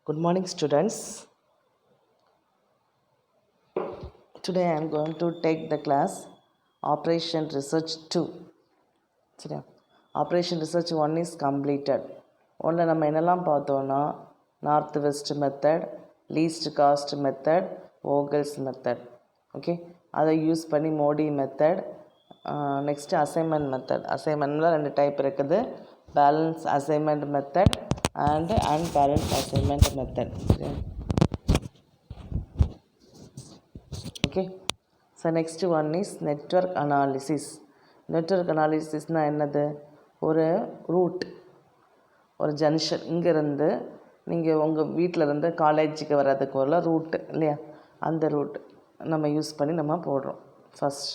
Good morning, students. Today I am going to take the class Operation Research 2. சரியா, Operation Research 1 is completed. ஒன்றில் நம்ம என்னெல்லாம் பார்த்தோன்னா north west method, least cost method, Vogel's method. Okay, அதை use பண்ணி MODI method. Next assignment method. அசைன்மெண்ட்டில் 2 type இருக்குது, balance assignment method and unbalance assignment method. சரியா, okay. So next one is network analysis. Network அனாலிசிஸ்னால் என்னது? ஒரு root, ஒரு junction, இங்கேருந்து நீங்கள் உங்கள் வீட்டிலேருந்து காலேஜுக்கு வர்றதுக்கு உள்ள ரூட்டு இல்லையா, அந்த ரூட் நம்ம யூஸ் பண்ணி நம்ம போடுறோம். ஃபஸ்ட்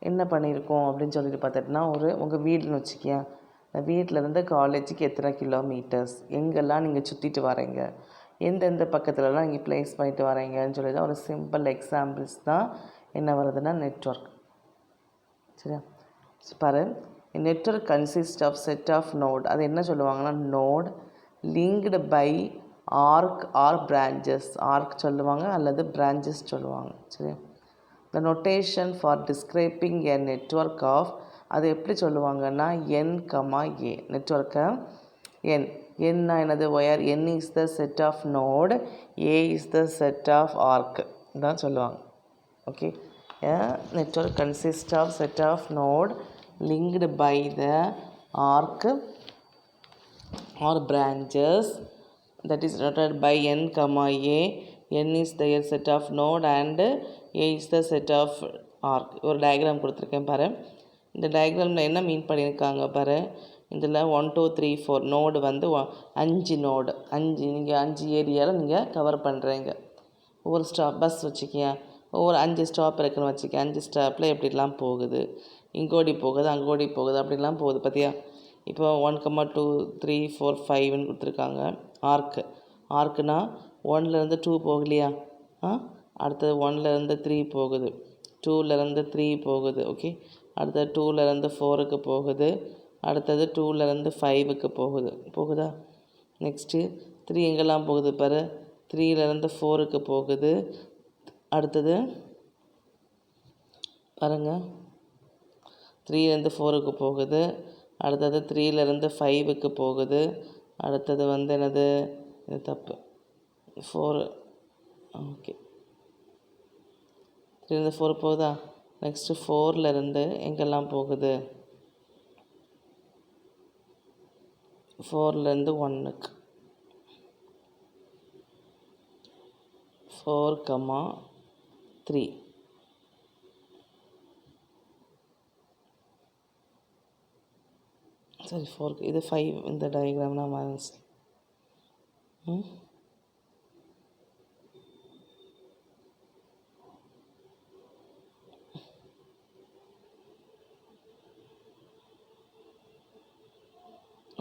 என்ன பண்ணியிருக்கோம் அப்படின்னு சொல்லிட்டு பார்த்துட்டுனா, உங்கள் வீடுன்னு வச்சுக்கியா, இந்த வீட்டிலேருந்து காலேஜுக்கு எத்தனை கிலோமீட்டர்ஸ், எங்கெல்லாம் நீங்கள் சுற்றிட்டு வரீங்க, எந்தெந்த பக்கத்துலலாம் நீங்கள் ப்ளேஸ் பண்ணிட்டு வரீங்கன்னு சொல்லி தான் ஒரு சிம்பிள் எக்ஸாம்பிள்ஸ் தான் என்ன வருதுன்னா நெட்வொர்க். சரியா, பாரு, network consist of set of node. அது என்ன சொல்லுவாங்கன்னா node linked by arc or branches. Arc சொல்லுவாங்க அல்லது பிரான்ச்சஸ் சொல்லுவாங்க. சரியா, the notation for describing a network of, அது எப்படி சொல்லுவாங்கன்னா என் கமா ஏ. நெட்வொர்க்கை என், என்ன என்னது ஒயர், N is the set of node, A is the set of arc தான் சொல்லுவாங்க. Okay, network consist of set of node linked by the arc or branches that is denoted by n comma a. n is the set of node and a is the set of arc. ஒரு diagram கொடுத்துருக்கேன் பாரு. இந்த டயக்ராமில் என்ன மீன் பண்ணியிருக்காங்க பாரு. இதில் 1 2 3 4 node வந்து 5 node, 5 நீங்கள் 5 ஏரியாவில் நீங்கள் கவர் பண்ணுறீங்க. ஒவ்வொரு ஸ்டாப் பஸ் வச்சுக்கியா, ஒவ்வொரு 5 ஸ்டாப் இருக்குன்னு வச்சுக்க, 5 ஸ்டாப்பில் எப்படிலாம் போகுது, இங்கோடி போகுது, அங்கோடி போகுது, அப்படிலாம் போகுது பார்த்தியா. இப்போ 1 2 3 4 5ன்னு கொடுத்துருக்காங்க. ஆர்க்குனா 1லேருந்து 2 போகலையா, அடுத்தது 1லேருந்து 3 போகுது, 2லேருந்து 3 போகுது. ஓகே, அடுத்தது 2லேருந்து 4க்கு போகுது, அடுத்தது 2லேருந்து 5க்கு போகுதா. நெக்ஸ்ட்டு 3 எங்கெல்லாம் போகுது பாரு, 3லேருந்து 4க்கு போகுது. அடுத்தது பாருங்கள், 3லேருந்து 4க்கு போகுது, அடுத்தது 3லேருந்து 5க்கு போகுது, அடுத்தது வந்து என்னது, இது தப்பு, 4. ஓகே, 3லேருந்து 4 போகுதா. நெக்ஸ்ட்டு 4லேருந்து எங்கெல்லாம் போகுது, 4லேருந்து 1க்கு, 4 3. சரி, 4, இது 5. இந்த டயக்ராம்னா பேலன்ஸ்.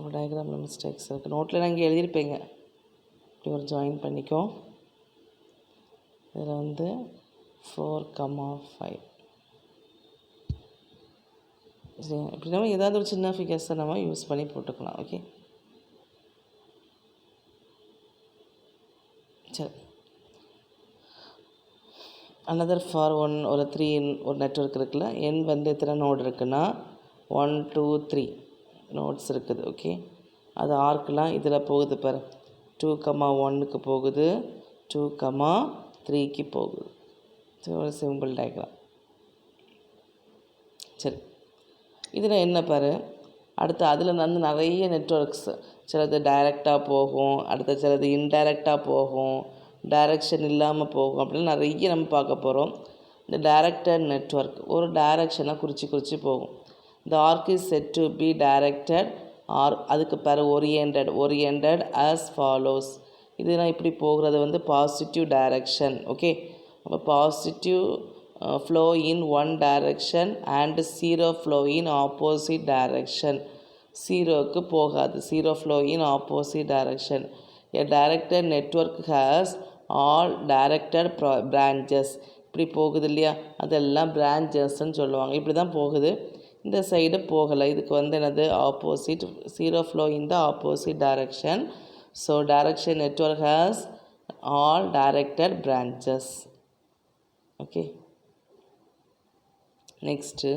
ஒரு டயக்ராமில் மிஸ்டேக்ஸ் இருக்குது. நோட்டில் நான் இங்கே எழுதியிருப்பேங்க, இப்படி ஒரு ஜாயின் பண்ணிக்கோ. இதில் வந்து 4 5. சரி, இப்படி நம்ம ஏதாவது ஒரு சின்ன ஃபிகர்ஸை நம்ம யூஸ் பண்ணி போட்டுக்கலாம். ஓகே, சரி. அனதர் ஃபார் 1 ஒரு 3 ஒரு நெட்வொர்க் இருக்குல்ல, என் வந்து எத்தனை நோடு இருக்குன்னா 1 2 3 நோட்ஸ் இருக்குது. ஓகே, அது ஆர்க்கெலாம் இதில் போகுது பாரு, 2 1க்கு போகுது, 2 3க்கு போகுது. சரி, ஒரு சிம்பிள் டயக்ராம். சரி, இதில் என்ன பாரு, அடுத்து அதில் வந்து நிறைய நெட்வொர்க்ஸ், சிலது டைரெக்டாக போகும், அடுத்த சிலது இன்டைரக்டாக போகும், டைரக்ஷன் இல்லாமல் போகும், அப்படின்னு நிறைய நம்ம பார்க்க போகிறோம். இந்த டைரக்டட் நெட்வொர்க் ஒரு டைரக்ஷனை குறித்து போகும். இந்த arc is set to be directed arc, அதுக்கு பேர் ஓரியண்டட் ஆஸ் ஃபாலோஸ். இதெல்லாம் இப்படி போகிறது வந்து பாசிட்டிவ் டைரக்ஷன். ஓகே, அப்போ positive flow in one direction and 0 flow in opposite direction. 0க்கு போகாது, 0 flow in opposite direction. A directed network has all directed branches. இப்படி போகுது இல்லையா, அதெல்லாம் பிரான்ச்சஸ்ன்னு சொல்லுவாங்க. இப்படி தான் போகுது, இந்த சைடு போகலை. இதுக்கு வந்து என்னது opposite, 0 flow in the opposite direction. So direction network has all directed branches. Okay. Next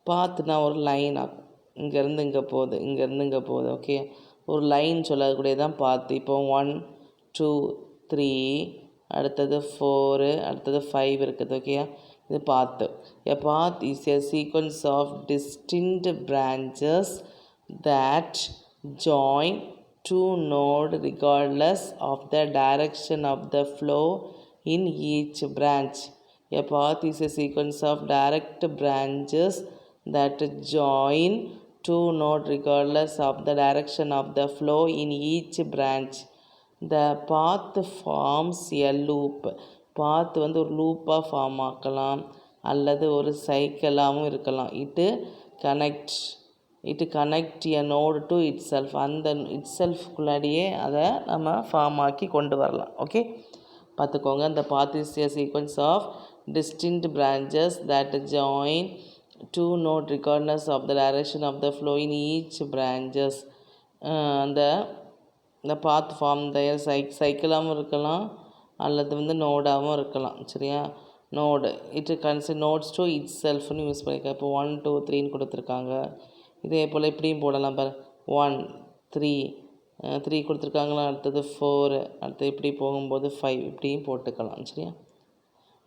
பாத்னா ஒரு லைன் ஆகும். இங்கேருந்து இங்கே போகுது, இங்கேருந்து இங்கே போகுது. ஓகே, ஒரு லைன் சொல்லக்கூடியதான் பாத். இப்போ 1 2 3 அடுத்தது 4 அடுத்தது 5 இருக்குது. ஓகே, இது பாத். A path is a sequence of distinct branches that join two nodes regardless of the direction of the flow in each branch. A path is a sequence of direct branches that join two nodes regardless of the direction of the flow in each branch. The path forms a loop. பாத் வந்து ஒரு லூப்பாக form ஆக்கலாம் அல்லது ஒரு சைக்கிளாகவும் இருக்கலாம். It connect a node to itself. அந்த இட் செல்ஃப்குள்ளாடியே அதை நம்ம ஃபார்ம் ஆக்கி கொண்டு வரலாம். ஓகே, பார்த்துக்கோங்க. இந்த path is a sequence of distinct branches that join two nodes regardless of the direction of the flow in each branches. the path form their சைக்கிளாகவும் இருக்கலாம் அல்லது வந்து நோடாகவும் இருக்கலாம். சரியா, node it consider nodes to it செல்ஃப்னு use பண்ணியிருக்காங்க. இப்போ 1 2 3ன்னு கொடுத்துருக்காங்க. இதே போல் இப்படியும் போடலாம். பாரு 1 3 3 கொடுத்துருக்காங்களா, அடுத்தது 4, அடுத்தது இப்படி போகும்போது 5, இப்படியும் போட்டுக்கலாம். சரியா,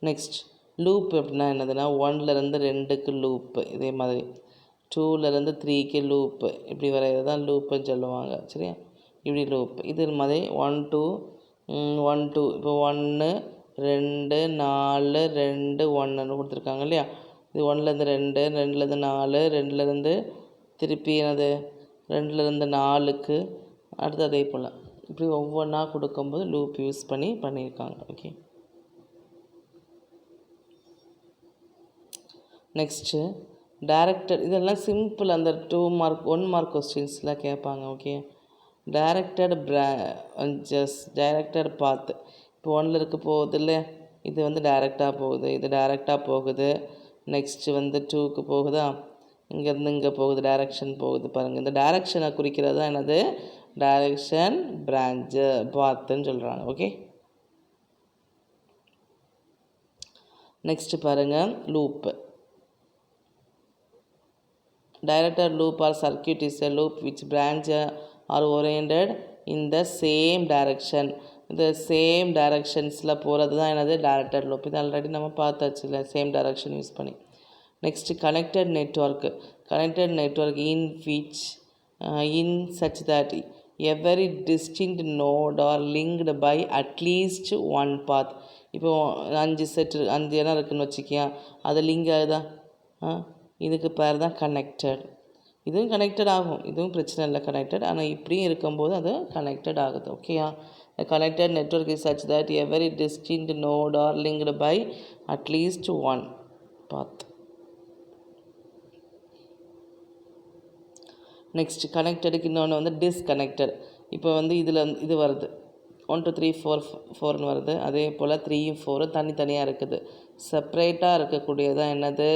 நெக்ஸ்ட் லூப் அப்படின்னா என்னதுன்னா 1லேருந்து 2க்கு லூப்பு, இதே மாதிரி 2லேருந்து 3க்கு லூப்பு, இப்படி வரைகிறது தான் லூப்புன்னு சொல்லுவாங்க. சரியா, இப்படி லூப். இது மாதிரி 1 2 1 2 இப்போ 1 2 4 2 1ன்னு கொடுத்துருக்காங்க இல்லையா. இது 1லேருந்து 2 2லேருந்து 4 2லேருந்து திருப்பி என்னது 2லேருந்து 4க்கு அடுத்து அதே போல் இப்படி ஒவ்வொன்றா கொடுக்கும்போது லூப் யூஸ் பண்ணியிருக்காங்க. Okay, next directed. இதெல்லாம் சிம்பிள், அந்த 2 மார்க் 1 மார்க் கொஸ்டின்ஸ்லாம் கேட்பாங்க. ஓகே, டைரக்டட் டைரக்டட் பாத். இப்போ 1ல் இருக்க போகுது இல்லை, இது வந்து டைரெக்டாக போகுது, இது டைரெக்டாக போகுது. நெக்ஸ்ட்டு வந்து 2க்கு போகுதா, இங்கேருந்து இங்கே போகுது, டைரக்ஷன் போகுது. பாருங்கள், இந்த டைரக்ஷனை குறிக்கிறது தான் என்னது டைரக்ஷன் பிரான்ச்சு பாத்துன்னு சொல்கிறாங்க. ஓகே, நெக்ஸ்ட்டு பாருங்கள் loop. Directed loop or circuit is a loop which branch are oriented in the same direction. இந்த சேம் டைரக்ஷன்ஸில் போகிறது தான் என்னது டைரக்டட் லூப். இது ஆல்ரெடி நம்ம பார்த்தாச்சு இல்லை, சேம் டைரக்ஷன் யூஸ் பண்ணி. Next connected network. Connected network in such that every distinct node are linked by at least one path. இப்போ 5 இடம் இருக்குதுன்னு வச்சுக்கியா, அது லிங்க் ஆகுதா, இதுக்கு பேர் தான் கனெக்டட். இதுவும் கனெக்டட் ஆகும், இதுவும் பிரச்சனை இல்லை கனெக்டட். ஆனால் இப்படியும் இருக்கும்போது அது கனெக்டட் ஆகுது. ஓகேயா, connected network is such that every distinct node are linked by at least one path. Next கனெக்டடுக்கு இன்னொன்று வந்து டிஸ்கனெக்டட். இப்போ வந்து இதில் இது வருது 1 2 3 4 வருது. அதே போல் 3 4 தனித்தனியாக இருக்குது. செப்ரேட்டாக இருக்கக்கூடியதான் என்னது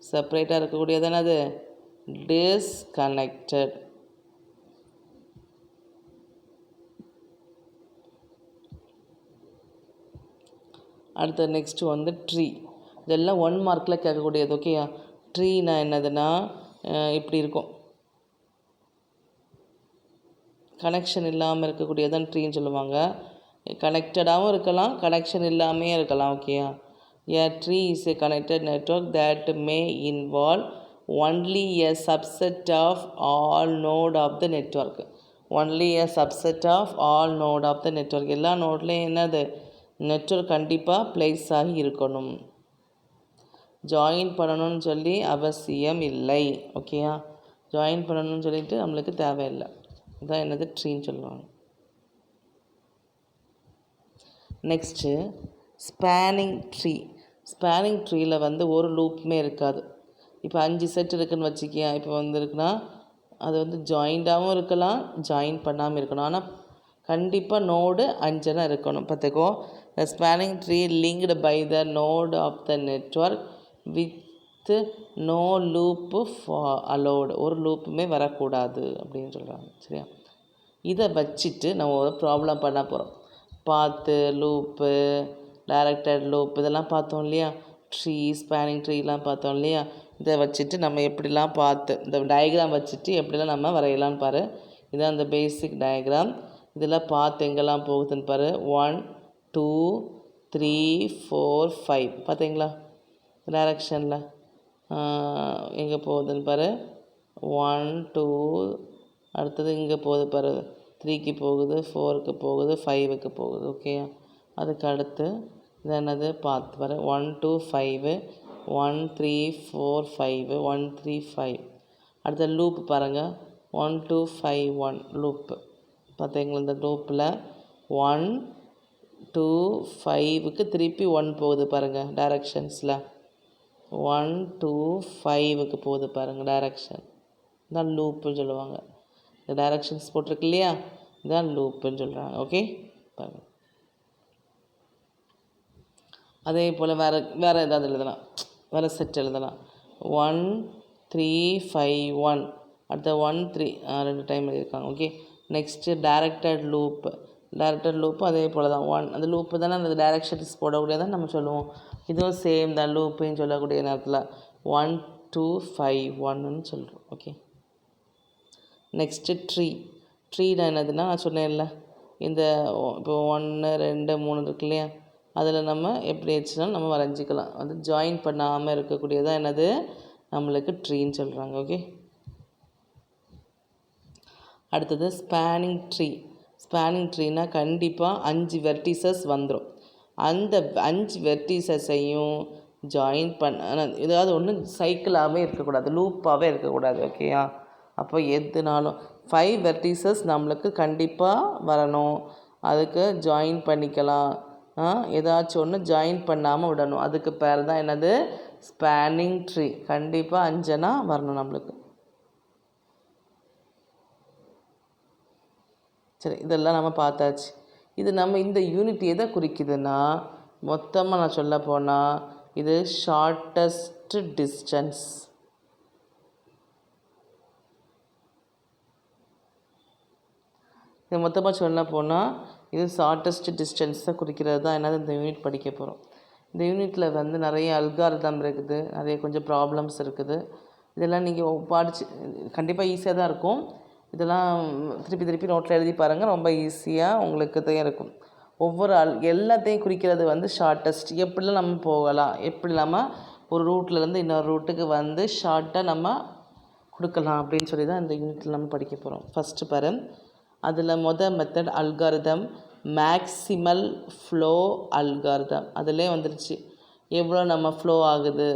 செப்ரேட்டாக இருக்கக்கூடியது என்னது டிஸ்கனெக்டட். அடுத்த நெக்ஸ்ட்டு வந்து ட்ரீ. இதெல்லாம் 1 மார்க்கில் கேட்கக்கூடியது. ஓகேயா, ட்ரீனா என்னதுன்னா இப்படி இருக்கும், கனெக்ஷன் இல்லாமல் இருக்கக்கூடியதான் ட்ரீன்னு சொல்லுவாங்க. கனெக்டடாகவும் இருக்கலாம், கனெக்ஷன் இல்லாமே இருக்கலாம். ஓகேயா, a tree is a connected network that may involve only a subset of all node of the network. only a subset of all node of the network. எல்லா நோட்லேயும் என்னது நெட்வொர்க் கண்டிப்பாக ப்ளேஸ் ஆகி இருக்கணும். ஜாயின் பண்ணணும்னு சொல்லி அவசியம் இல்லை. ஓகேயா, ஜாயின் பண்ணணும்னு சொல்லிட்டு நம்மளுக்கு தேவையில்லை. இதான் என்னது ட்ரீன்னு சொல்லுவாங்க. Next spanning tree. ஸ்பேனிங் ட்ரீயில் வந்து ஒரு லூப்புமே இருக்காது. இப்போ 5 செட் இருக்குதுன்னு வச்சுக்கியா, இப்போ வந்து இருக்குன்னா அது வந்து ஜாயிண்டாகவும் இருக்கலாம், ஜாயின் பண்ணாமல் இருக்கணும். ஆனால் கண்டிப்பாக நோடு 5 இருக்கணும். பார்த்துக்கோ, the spanning tree linked by the node of the network with no loop allowed. ஒரு லூப்புமே வரக்கூடாது அப்படின்னு சொல்கிறாங்க. சரியா, இதை வச்சுட்டு நம்ம ஒரு ப்ராப்ளம் பண்ண போகிறோம். பாத்து, லூப்பு, டைரக்டட் லூப் இதெல்லாம் பார்த்தோம் இல்லையா, ட்ரீ, ஸ்பேனிங் ட்ரீலாம் பார்த்தோம் இல்லையா. இதை வச்சுட்டு நம்ம எப்படிலாம் பார்த்து இந்த டயக்ராம் வச்சுட்டு எப்படிலாம் நம்ம வரையலான்னு பாரு. இதான் அந்த பேசிக் டயக்ராம். இதில் பார்த்து எங்கெல்லாம் போகுதுன்னு பாரு. 1 2 3 4 5 பார்த்தீங்களா டைரக்ஷனில் எங்கே போகுதுன்னு பாரு. 1 2 அடுத்தது இங்கே போகுது பாரு. 3க்கு போகுது, 4க்கு போகுது, 5க்கு போகுது. ஓகே, அதுக்கு அடுத்து இது என்னது பார்த்து பாரு. 1 2 5 1 3 4 5 1 3 5. அடுத்த லூப் பாருங்கள். 1 2 5 1 லூப்பு பார்த்தீங்களா. இந்த லூப்பில் 1 2 5க்கு திருப்பி 1 போகுது பாருங்கள் டைரக்ஷன்ஸில். 1 2 5க்கு போகுது பாருங்கள் டைரக்ஷன். இதான் லூப்புன்னு சொல்லுவாங்க. இந்த டைரக்ஷன்ஸ் போட்டிருக்கு இல்லையா, இதான் லூப்புன்னு சொல்கிறாங்க. ஓகே பாருங்கள். அதே போல் வேறு ஏதாவது எழுதலாம், வேறு செட் எழுதலாம். 1 3 5 1 அடுத்த 1 3 2 டைம் எழுதியிருக்காங்க. Okay, next directed loop. Directed loop அதே போல் தான். 1 அந்த லூப்பு தானே அந்த டைரக்ஷன்ஸ் போடக்கூடியதான் நம்ம சொல்லுவோம். இதுவும் சேம் தான், லூப்புன்னு சொல்லக்கூடிய நேரத்தில் 1 2 5 1ன்னு சொல்கிறோம். Okay, next tree. ட்ரீனா என்னதுன்னா நான் சொன்னேன்ல, இந்த இப்போ 1 2 3 இருக்கு இல்லையா, அதில் நம்ம எப்படி வச்சுனாலும் நம்ம வரைஞ்சிக்கலாம். வந்து ஜாயின் பண்ணாமல் இருக்கக்கூடியதான் என்னது நம்மளுக்கு ட்ரீன்னு சொல்கிறாங்க. ஓகே, அடுத்தது ஸ்பேனிங் ட்ரீ. ஸ்பேனிங் ட்ரீனா கண்டிப்பாக 5 வெர்டிசஸ் வந்துடும். அந்த 5 வெர்டிசஸையும் ஜாயின் பண்ண ஏதாவது ஒன்று சைக்கிளாகவே இருக்கக்கூடாது, லூப்பாகவே இருக்கக்கூடாது. ஓகேயா, அப்போ எதுனாலும் 5 வெர்டிசஸ் நம்மளுக்கு கண்டிப்பாக வரணும். அதுக்கு ஜாயின் பண்ணிக்கலாம். ஏதாச்சும் ஒன்று ஜாயின் பண்ணாமல் விடணும். அதுக்கு பேர் தான் என்னது ஸ்பேனிங் ட்ரீ. கண்டிப்பாக 5னா வரணும் நம்மளுக்கு. சரி, இதெல்லாம் நம்ம பார்த்தாச்சு. இது நம்ம இந்த யூனிட் எதை குறிக்குதுன்னா, மொத்தமாக நான் சொல்ல போனால் இது ஷார்ட்டஸ்ட் டிஸ்டன்ஸ். இது மொத்தமாக சொல்ல போனால் இது ஷார்ட்டஸ்ட் டிஸ்டன்ஸை குறிக்கிறது தான் என்னது இந்த யூனிட் படிக்க போகிறோம். இந்த யூனிட்டில் வந்து நிறைய அல்காரிதம் இருக்குது, நிறைய கொஞ்சம் ப்ராப்ளம்ஸ் இருக்குது. இதெல்லாம் நீங்கள் படித்து கண்டிப்பாக ஈஸியாக தான் இருக்கும். இதெல்லாம் திருப்பி நோட்டில் எழுதி பாருங்கள், ரொம்ப ஈஸியாக உங்களுக்கு தான் இருக்கும். ஒவ்வொரு எல்லாத்தையும் குறிக்கிறது வந்து ஷார்ட்டஸ்ட். எப்படிலாம் நம்ம போகலாம், எப்படி நம்ம ஒரு ரூட்லேருந்து இன்னொரு ரூட்டுக்கு வந்து ஷார்ட்டாக நம்ம கொடுக்கலாம் அப்படின்னு சொல்லி தான் இந்த யூனிட்டில் நம்ம படிக்க போகிறோம். ஃபஸ்ட்டு பாரு, அதில் method algorithm, maximal flow algorithm. அதிலே வந்துருச்சு எவ்வளோ நம்ம ஃப்ளோ ஆகுது,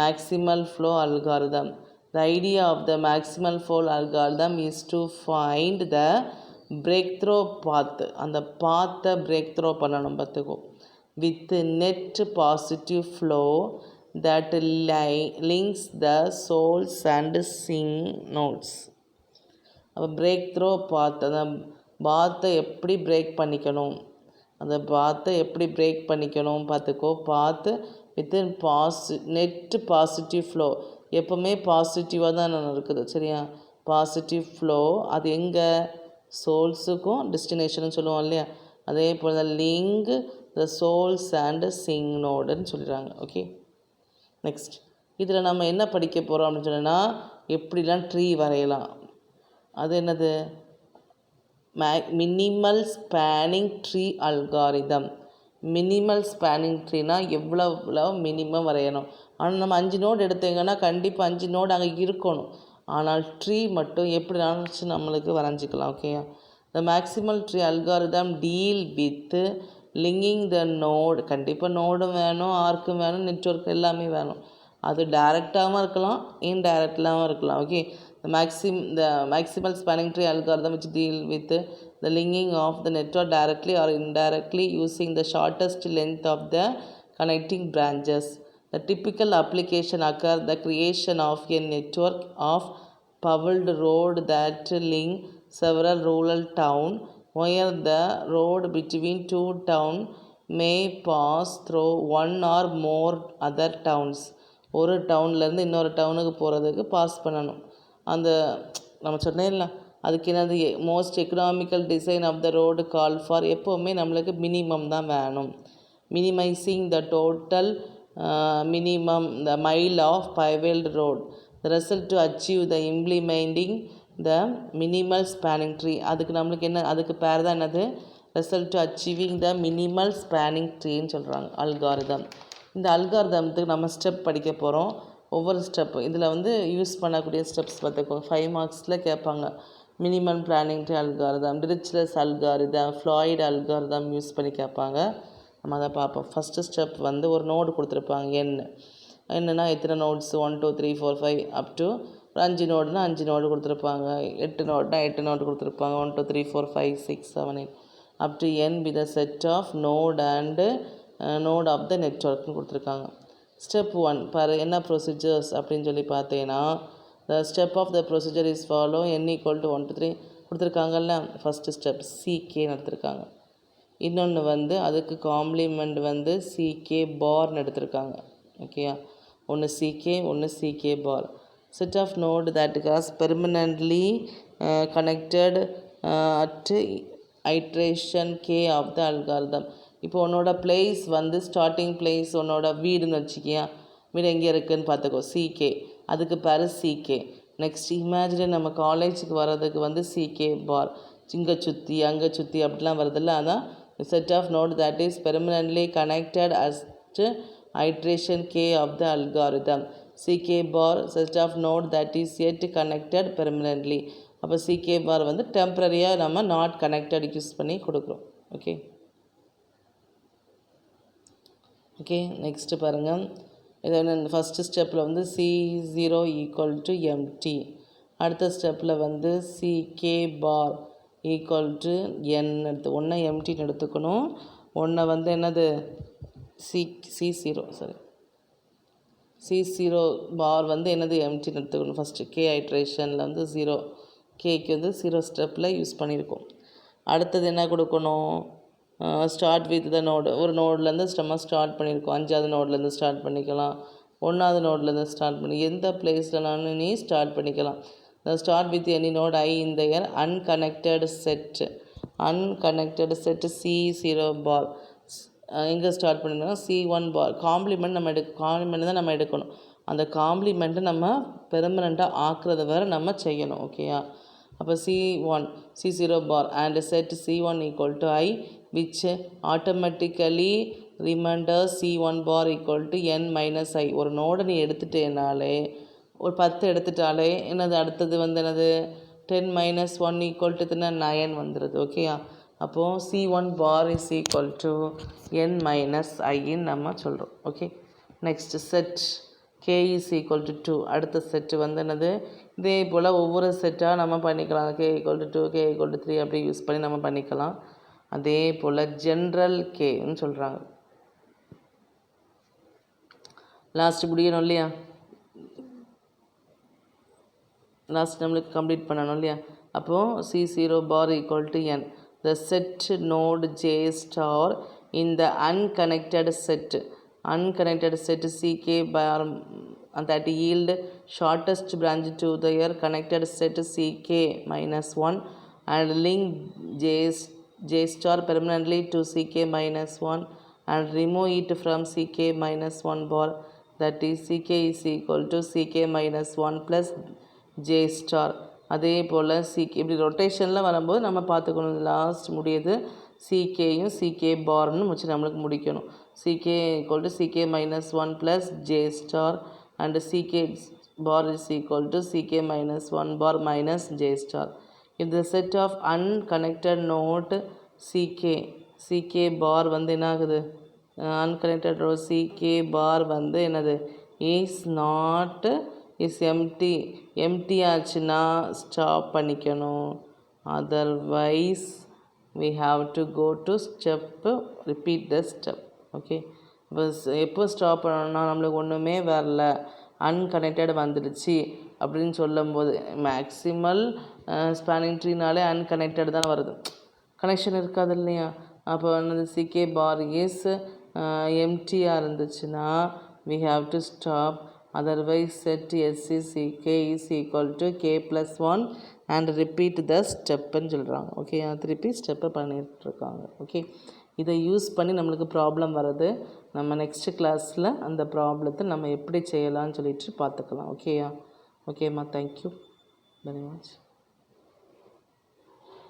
maximal flow algorithm. The idea of the maximal flow algorithm is to find the breakthrough path. அந்த பாத்தை breakthrough பண்ணணும் பார்த்துக்கோ. With net positive flow that links the souls and sync nodes. அப்போ breakthrough path, அந்த பாத்தை எப்படி break பண்ணிக்கணும், அந்த பாத்தை எப்படி break பண்ணிக்கணும் பார்த்துக்கோ. பாத்து வித் நெட் பாசிட்டிவ் ஃப்ளோ. எப்போவுமே பாசிட்டிவாக தான் இருக்குது, சரியா. பாசிட்டிவ் ஃப்ளோ அது எங்கே, சோல்ஸுக்கும் டெஸ்டினேஷனும் சொல்லுவோம் இல்லையா, அதே போல் தான் link the souls and sink நோடுன்னு சொல்லிடுறாங்க. ஓகே, நெக்ஸ்ட் இதில் நம்ம என்ன படிக்க போகிறோம் அப்படின்னு சொன்னால், எப்படிலாம் ட்ரீ வரையலாம். அது என்னது, minimal spanning tree algorithm. Minimal spanning ட்ரீனா எவ்வளோ மினிமம் வரையணும். ஆனால் நம்ம 5 நோடு எடுத்தீங்கன்னா கண்டிப்பாக 5 நோடு அங்கே இருக்கணும். ஆனால் ட்ரீ மட்டும் எப்படி நினச்சி நம்மளுக்கு வரைஞ்சிக்கலாம். ஓகேயா, the maximal tree algorithm deal with linking the node. கண்டிப்பாக நோடும் வேணும், ஆர்க்கும் வேணும், நெட்வொர்க் எல்லாமே வேணும். அது டைரெக்டாகவும் இருக்கலாம், இன்டைரக்டாகவும் இருக்கலாம். Okay, the maximal spanning tree algorithm which deal with the linking of the network directly or indirectly using the shortest length of the connecting branches. The typical application occur the creation of a network of paved road that link several rural towns where the road between two towns may pass through one or more other towns. ஒரு டவுன்லேருந்து இன்னொரு டவுனுக்கு போகிறதுக்கு pass பண்ணணும். அந்த நம்ம சொன்னேன்ல, அதுக்கு என்னது most economical design of the road call for எப்போவுமே நம்மளுக்கு மினிமம் தான் வேணும். Minimizing the total minimum the mile of paved road. The result to achieve the implementing the minimal spanning tree. அதுக்கு நம்மளுக்கு என்ன அதுக்கு பேர் தான் என்னது result to achieving the minimal spanning treeன்னு சொல்கிறாங்க அல்காரிதம். இந்த அல்காரிதத்துக்கு நம்ம ஸ்டெப் படிக்க போகிறோம். ஒவ்வொரு ஸ்டெப் இதில் வந்து யூஸ் பண்ணக்கூடிய ஸ்டெப்ஸ் பார்த்துக்கோ 5 மார்க்ஸில் கேட்பாங்க. Minimum planning tree algorithm, Dijkstra's algorithm, Floyd algorithm use பண்ணி கேட்பாங்க. நம்ம அதை பார்ப்போம். ஃபஸ்ட்டு ஸ்டெப் வந்து ஒரு நோடு கொடுத்துருப்பாங்க என்னன்னா எத்தனை நோட்ஸ் 1 2 3 4 5 அப் டு ஒரு 5 நோடுனா 5 நோடு கொடுத்துருப்பாங்க. 8 நோடுனா 8 நோடு கொடுத்துருப்பாங்க. 1 2 3 4 5 6 7 8 up to n with a set of node and node of the networkனு கொடுத்துருக்காங்க. ஸ்டெப் 1 பாரு என்ன ப்ரொசீஜர்ஸ் அப்படின்னு சொல்லி பார்த்தீங்கன்னா the step of the procedure is follow n equal to 1 to 3 கொடுத்துருக்காங்கல்ல. First step சிகே எடுத்திருக்காங்க. இன்னொன்று வந்து அதுக்கு காம்ப்ளிமெண்ட் வந்து சிகே பார்னு எடுத்திருக்காங்க. ஓகேயா, ஒன்று சிகே ஒன்று C K bar. Set of node that has permanently connected at iteration K of the algorithm. இப்போ உன்னோட பிளேஸ் வந்து ஸ்டார்டிங் பிளேஸ் உன்னோட வீடுன்னு வச்சுக்கியா, வீடு எங்கே இருக்குதுன்னு பார்த்துக்கோ சிகே, அதுக்கு பேர் சிகே. நெக்ஸ்ட் இமேஜின் நம்ம காலேஜுக்கு வர்றதுக்கு வந்து சிகே பார், இங்கே சுற்றி அங்கே சுற்றி அப்படிலாம் வருதில்ல, அதான் set of node that is permanently connected as to iteration k of the algorithm. ck bar set of node that is yet connected permanently. அப்போ ck bar வந்து டெம்பரரியாக நம்ம நாட் கனெக்டட் யூஸ் பண்ணி கொடுக்குறோம். ஓகே நெக்ஸ்ட்டு பாருங்கள். இதை first ஸ்டெப்பில் வந்து C0 equal to empty. அடுத்த ஸ்டெப்பில் வந்து ck bar ஈக்குவல் டு என் எடுத்து ஒன்றை எம்டின்னு எடுத்துக்கணும். ஒன்றை வந்து என்னது C0 பார் வந்து என்னது எம்டின்னு எடுத்துக்கணும். ஃபஸ்ட்டு கே ஐட்ரேஷனில் வந்து 0 கேக்கு வந்து 0 ஸ்டெப்பில் யூஸ் பண்ணியிருக்கோம். அடுத்தது என்ன கொடுக்கணும், ஸ்டார்ட் வித் த நோடு. ஒரு நோட்லேருந்து நம்ம ஸ்டார்ட் பண்ணியிருக்கோம். 5வது நோட்லேருந்து ஸ்டார்ட் பண்ணிக்கலாம், 1வது நோட்லேருந்து ஸ்டார்ட் பண்ணி எந்த பிளேஸ்லனாலும் நீ ஸ்டார்ட் பண்ணிக்கலாம். Start with any node I in their unconnected set. Unconnected set C0 bar. எங்கே ஸ்டார்ட் பண்ணியிருந்தோம்னா C1 பார். காம்ப்ளிமெண்ட் காம்ப்ளிமெண்ட் தான் நம்ம எடுக்கணும். அந்த காம்ப்ளிமெண்ட்டை நம்ம பெர்மனண்ட்டாக ஆக்குறது வேறு நம்ம செய்யணும். ஓகேயா, அப்போ C0 bar and set C1 equal to I which automatically reminders C1 bar equal to n minus I. ஒரு நோடை நீ எடுத்துட்டேனாலே ஒரு 10 எடுத்துட்டாலே என்னது அடுத்தது வந்து என்னது 10 மைனஸ் 1 ஈக்குவல் டு 9 வந்துடுது. ஓகேயா, அப்போது C1 bar is equal to n minus ஐன்னு நம்ம சொல்கிறோம். Okay, next set k is equal to 2. அடுத்த செட்டு வந்து என்னது இதே போல் ஒவ்வொரு செட்டாக நம்ம பண்ணிக்கலாம். k equal to 2 k equal to 3 அப்படி யூஸ் பண்ணி நம்ம பண்ணிக்கலாம். அதே போல் ஜென்ரல் கேன்னு சொல்கிறாங்க. லாஸ்ட்டு முடியணும் இல்லையா, லாஸ்ட் நம்மளுக்கு கம்ப்ளீட் பண்ணணும் இல்லையா. அப்போது C0 bar equal to n. The set node J star in the unconnected set CK bar that yield shortest branch to their connected set CK minus 1 and link J star permanently to CK minus 1 and remove it from CK minus 1 bar, that is CK is equal to CK minus 1 plus J star. அதே போல் சிகே இப்படி ரொட்டேஷனில் வரும்போது நம்ம பார்த்துக்கணும். Last முடியுது சிகேயும் சிகே பார்னு வச்சு நம்மளுக்கு முடிக்கணும். C K equal to C K minus 1 plus J star and C K bar is equal to C K minus 1 bar minus J star. இந்த set of unconnected node C K bar வந்து என்ன ஆகுது, அன்கனெக்டட் ரோ சிகே பார் வந்து என்னது இஸ் நாட் இஸ் எம்டி ஆச்சுன்னா stop பண்ணிக்கணும். Otherwise we have to go to step, repeat the step. Okay, இப்போ எப்போ ஸ்டாப் பண்ணணும்னா நம்மளுக்கு ஒன்றுமே வரல அன்கனெக்டட் வந்துடுச்சு அப்படின்னு சொல்லும்போது, மேக்ஸிமல் ஸ்பேனிங் ட்ரீனாலே அன்கனெக்டட் தான் வருது, கனெக்ஷன் இருக்காது இல்லையா. அப்போ வந்து சிகே பார் இஸ் எம்டியாக இருந்துச்சுன்னா we have to stop. otherwise set S is K is equal to K plus 1 and repeat the ஸ்டெப்புன்னு சொல்கிறாங்க. ஓகே, திருப்பி ஸ்டெப்பை பண்ணிகிட்ருக்காங்க. ஓகே, இதை யூஸ் பண்ணி நம்மளுக்கு ப்ராப்ளம் வருது. நம்ம நெக்ஸ்ட் கிளாஸில் அந்த ப்ராப்ளத்தை நம்ம எப்படி செய்யலாம்னு சொல்லிட்டு பார்த்துக்கலாம். ஓகேயா? ஓகேம்மா, தேங்க்யூ வெரி மச்.